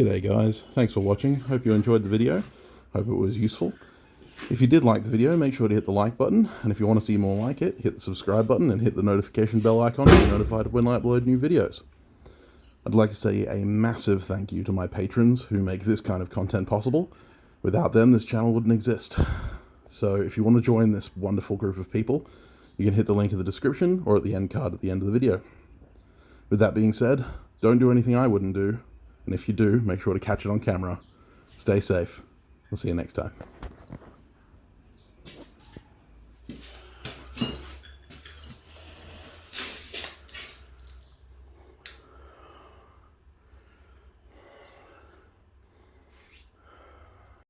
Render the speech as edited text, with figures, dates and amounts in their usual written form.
G'day guys, thanks for watching. Hope you enjoyed the video. Hope it was useful. If you did like the video, make sure to hit the like button, and if you want to see more like it, hit the subscribe button and hit the notification bell icon to be notified when I upload new videos. I'd like to say a massive thank you to my patrons who make this kind of content possible. Without them, this channel wouldn't exist. So if you want to join this wonderful group of people, you can hit the link in the description or at the end card at the end of the video. With that being said, don't do anything I wouldn't do. And if you do, make sure to catch it on camera. Stay safe. I'll see you next time.